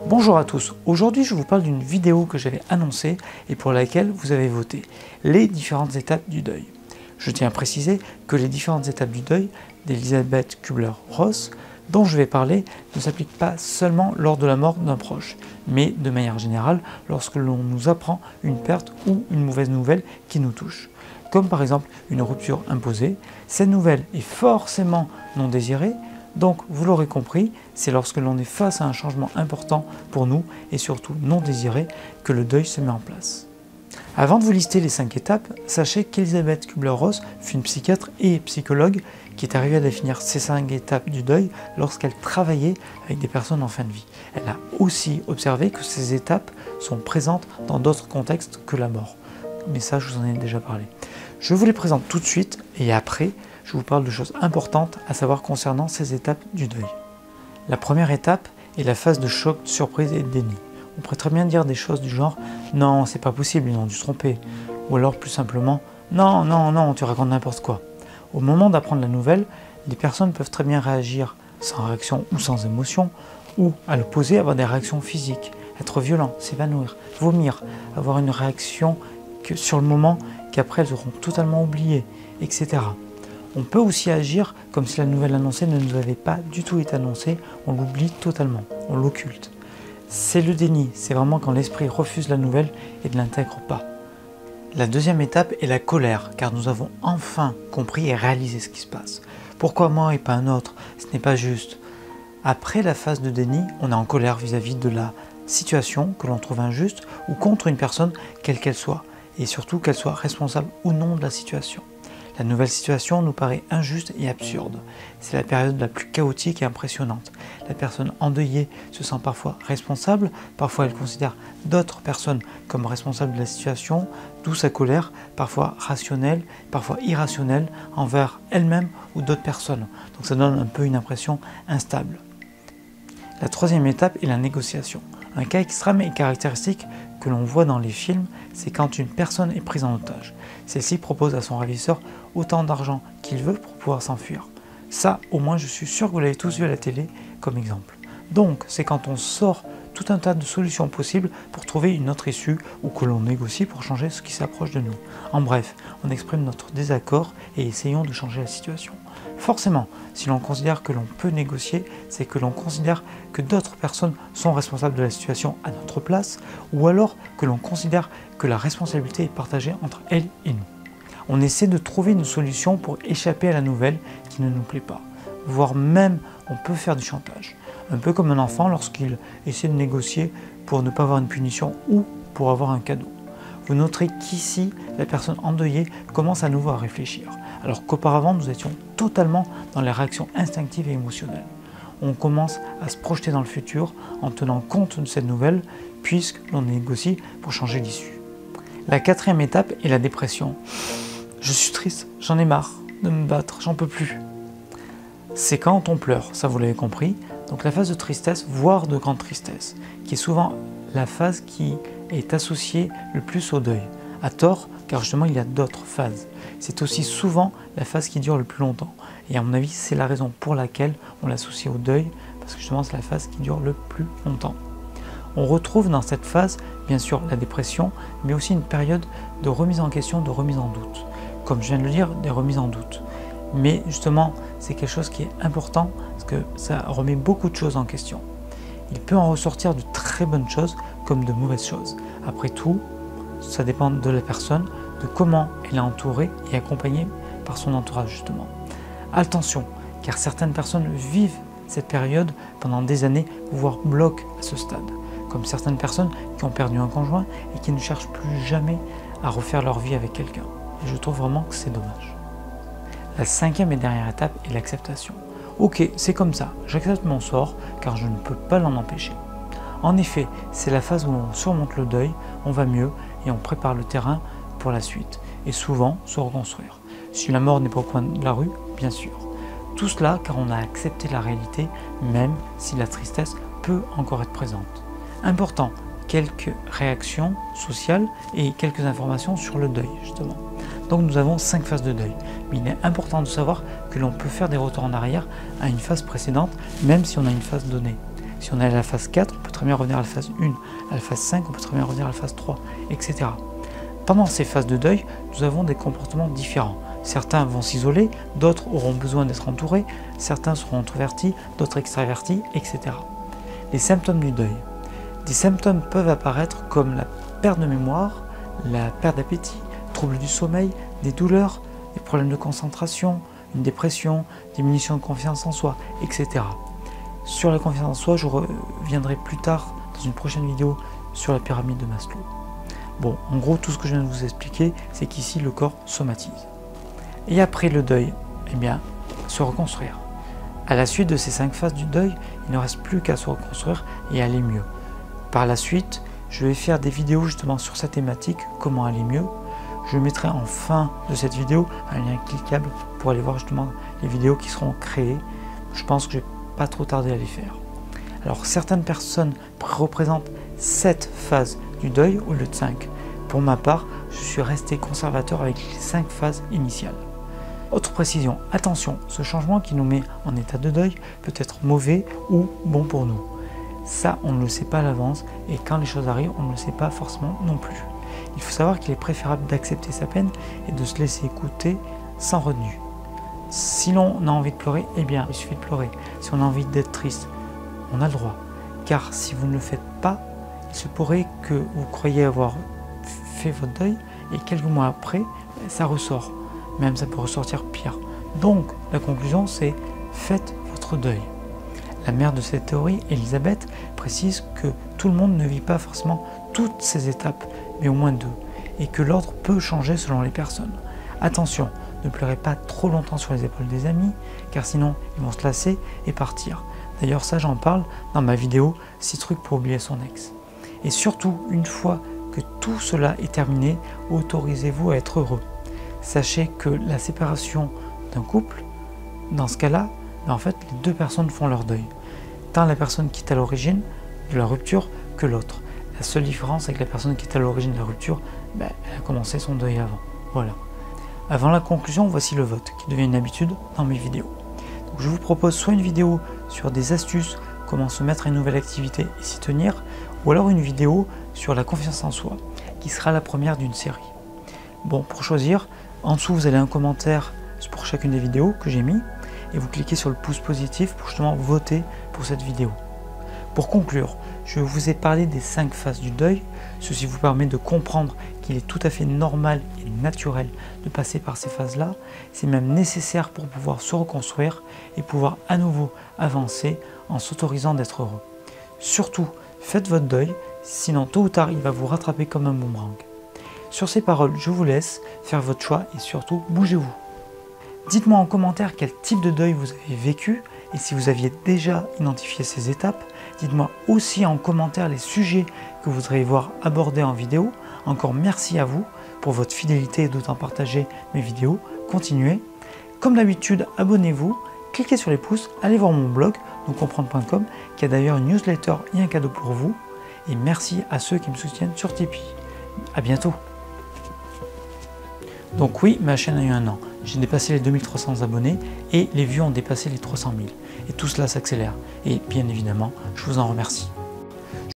Bonjour à tous, aujourd'hui je vous parle d'une vidéo que j'avais annoncée et pour laquelle vous avez voté, les différentes étapes du deuil. Je tiens à préciser que les différentes étapes du deuil d'Elisabeth Kübler-Ross, dont je vais parler, ne s'appliquent pas seulement lors de la mort d'un proche, mais de manière générale lorsque l'on nous apprend une perte ou une mauvaise nouvelle qui nous touche. Comme par exemple une rupture imposée, cette nouvelle est forcément non désirée. Donc, vous l'aurez compris, c'est lorsque l'on est face à un changement important pour nous et surtout non désiré que le deuil se met en place. Avant de vous lister les 5 étapes, sachez qu'Elisabeth Kübler-Ross fut une psychiatre et psychologue qui est arrivée à définir ces 5 étapes du deuil lorsqu'elle travaillait avec des personnes en fin de vie. Elle a aussi observé que ces étapes sont présentes dans d'autres contextes que la mort. Mais ça, je vous en ai déjà parlé. Je vous les présente tout de suite et après, je vous parle de choses importantes à savoir concernant ces étapes du deuil. La première étape est la phase de choc, de surprise et de déni. On pourrait très bien dire des choses du genre « Non, c'est pas possible, ils ont dû se tromper » ou alors plus simplement « Non, non, non, tu racontes n'importe quoi ». Au moment d'apprendre la nouvelle, les personnes peuvent très bien réagir sans réaction ou sans émotion ou à l'opposé avoir des réactions physiques, être violent, s'évanouir, vomir, avoir une réaction que sur le moment qu'après elles auront totalement oublié, etc. On peut aussi agir comme si la nouvelle annoncée ne nous avait pas du tout été annoncée, on l'oublie totalement, on l'occulte. C'est le déni, c'est vraiment quand l'esprit refuse la nouvelle et ne l'intègre pas. La deuxième étape est la colère, car nous avons enfin compris et réalisé ce qui se passe. Pourquoi moi et pas un autre? Ce n'est pas juste. Après la phase de déni, on est en colère vis-à-vis de la situation que l'on trouve injuste ou contre une personne, quelle qu'elle soit, et surtout qu'elle soit responsable ou non de la situation. La nouvelle situation nous paraît injuste et absurde. C'est la période la plus chaotique et impressionnante. La personne endeuillée se sent parfois responsable, parfois elle considère d'autres personnes comme responsables de la situation, d'où sa colère, parfois rationnelle, parfois irrationnelle, envers elle-même ou d'autres personnes. Donc ça donne un peu une impression instable. La troisième étape est la négociation. Un cas extrême et caractéristique que l'on voit dans les films, c'est quand une personne est prise en otage. Celle-ci propose à son ravisseur autant d'argent qu'il veut pour pouvoir s'enfuir. Ça, au moins, je suis sûr que vous l'avez tous vu à la télé comme exemple. Donc, c'est quand on sort tout un tas de solutions possibles pour trouver une autre issue ou que l'on négocie pour changer ce qui s'approche de nous. En bref, on exprime notre désaccord et essayons de changer la situation. Forcément, si l'on considère que l'on peut négocier, c'est que l'on considère que d'autres personnes sont responsables de la situation à notre place, ou alors que l'on considère que la responsabilité est partagée entre elles et nous. On essaie de trouver une solution pour échapper à la nouvelle qui ne nous plaît pas, voire même on peut faire du chantage. Un peu comme un enfant lorsqu'il essaie de négocier pour ne pas avoir une punition ou pour avoir un cadeau. Vous noterez qu'ici, la personne endeuillée commence à nouveau à réfléchir, alors qu'auparavant nous étions totalement dans les réactions instinctives et émotionnelles. On commence à se projeter dans le futur en tenant compte de cette nouvelle, puisque l'on négocie pour changer l'issue. La quatrième étape est la dépression. Je suis triste, j'en ai marre de me battre, j'en peux plus. C'est quand on pleure, ça vous l'avez compris, donc la phase de tristesse, voire de grande tristesse, qui est souvent la phase qui est associée le plus au deuil. À tort, car justement il y a d'autres phases. C'est aussi souvent la phase qui dure le plus longtemps. Et à mon avis, c'est la raison pour laquelle on l'associe au deuil, parce que justement c'est la phase qui dure le plus longtemps. On retrouve dans cette phase, bien sûr, la dépression, mais aussi une période de remise en question, de remise en doute. Comme je viens de le dire, des remises en doute. Mais justement, c'est quelque chose qui est important, parce que ça remet beaucoup de choses en question. Il peut en ressortir de très bonnes choses, comme de mauvaises choses. Après tout, ça dépend de la personne, de comment elle est entourée et accompagnée par son entourage justement. Attention, car certaines personnes vivent cette période pendant des années, voire bloquent à ce stade. Comme certaines personnes qui ont perdu un conjoint et qui ne cherchent plus jamais à refaire leur vie avec quelqu'un. Et je trouve vraiment que c'est dommage. La cinquième et dernière étape est l'acceptation. Ok, c'est comme ça, j'accepte mon sort car je ne peux pas l'en empêcher. En effet, c'est la phase où on surmonte le deuil, on va mieux et on prépare le terrain pour la suite, et souvent se reconstruire. Si la mort n'est pas au coin de la rue, bien sûr. Tout cela car on a accepté la réalité, même si la tristesse peut encore être présente. Important, quelques réactions sociales et quelques informations sur le deuil, justement. Donc nous avons 5 phases de deuil, mais il est important de savoir que l'on peut faire des retours en arrière à une phase précédente, même si on a une phase donnée. Si on est à la phase 4, on peut très bien revenir à la phase 1, à la phase 5, on peut très bien revenir à la phase 3, etc. Pendant ces phases de deuil, nous avons des comportements différents. Certains vont s'isoler, d'autres auront besoin d'être entourés, certains seront introvertis, d'autres extravertis, etc. Les symptômes du deuil. Des symptômes peuvent apparaître comme la perte de mémoire, la perte d'appétit, troubles du sommeil, des douleurs, des problèmes de concentration, une dépression, diminution de confiance en soi, etc. Sur la confiance en soi, je reviendrai plus tard dans une prochaine vidéo sur la pyramide de Maslow. Bon, en gros, tout ce que je viens de vous expliquer, c'est qu'ici, le corps somatise. Et après le deuil, eh bien, se reconstruire. À la suite de ces 5 phases du deuil, il ne reste plus qu'à se reconstruire et aller mieux. Par la suite, je vais faire des vidéos justement sur cette thématique, comment aller mieux. Je mettrai en fin de cette vidéo un lien cliquable pour aller voir justement les vidéos qui seront créées. Je pense que je ne vais pas trop tarder à les faire. Alors certaines personnes représentent 7 phases du deuil au lieu de 5. Pour ma part, je suis resté conservateur avec les 5 phases initiales. Autre précision, attention, ce changement qui nous met en état de deuil peut être mauvais ou bon pour nous. Ça, on ne le sait pas à l'avance et quand les choses arrivent, on ne le sait pas forcément non plus. Il faut savoir qu'il est préférable d'accepter sa peine et de se laisser écouter sans retenue. Si l'on a envie de pleurer, eh bien, il suffit de pleurer. Si on a envie d'être triste, on a le droit. Car si vous ne le faites pas, il se pourrait que vous croyez avoir fait votre deuil et quelques mois après, ça ressort. Même ça peut ressortir pire. Donc, la conclusion, c'est faites votre deuil. La mère de cette théorie, Elisabeth, précise que tout le monde ne vit pas forcément toutes ces étapes, mais au moins 2, et que l'ordre peut changer selon les personnes. Attention, ne pleurez pas trop longtemps sur les épaules des amis, car sinon ils vont se lasser et partir. D'ailleurs ça j'en parle dans ma vidéo 6 trucs pour oublier son ex. Et surtout, une fois que tout cela est terminé, autorisez-vous à être heureux. Sachez que la séparation d'un couple, dans ce cas-là, en fait les 2 personnes font leur deuil. Tant la personne qui est à l'origine de la rupture que l'autre. La seule différence c'est que la personne qui est à l'origine de la rupture, elle a commencé son deuil avant. Voilà. Avant la conclusion, voici le vote, qui devient une habitude dans mes vidéos. Donc, je vous propose soit une vidéo sur des astuces, comment se mettre à une nouvelle activité et s'y tenir, ou alors une vidéo sur la confiance en soi, qui sera la première d'une série. Bon, pour choisir, en dessous vous avez un commentaire pour chacune des vidéos que j'ai mis, et vous cliquez sur le pouce positif pour justement voter pour cette vidéo. Pour conclure, je vous ai parlé des 5 phases du deuil. Ceci vous permet de comprendre qu'il est tout à fait normal et naturel de passer par ces phases-là. C'est même nécessaire pour pouvoir se reconstruire et pouvoir à nouveau avancer en s'autorisant d'être heureux. Surtout, faites votre deuil, sinon tôt ou tard il va vous rattraper comme un boomerang. Sur ces paroles, je vous laisse faire votre choix et surtout bougez-vous. Dites-moi en commentaire quel type de deuil vous avez vécu et si vous aviez déjà identifié ces étapes. Dites-moi aussi en commentaire les sujets que vous voudriez voir abordés en vidéo. Encore merci à vous pour votre fidélité et d'autant partager mes vidéos. Continuez. Comme d'habitude, abonnez-vous, cliquez sur les pouces, allez voir mon blog, noucomprendre.com, qui a d'ailleurs une newsletter et un cadeau pour vous. Et merci à ceux qui me soutiennent sur Tipeee. À bientôt. Donc oui, ma chaîne a eu un an. J'ai dépassé les 2300 abonnés et les vues ont dépassé les 300 000. Et tout cela s'accélère. Et bien évidemment, je vous en remercie.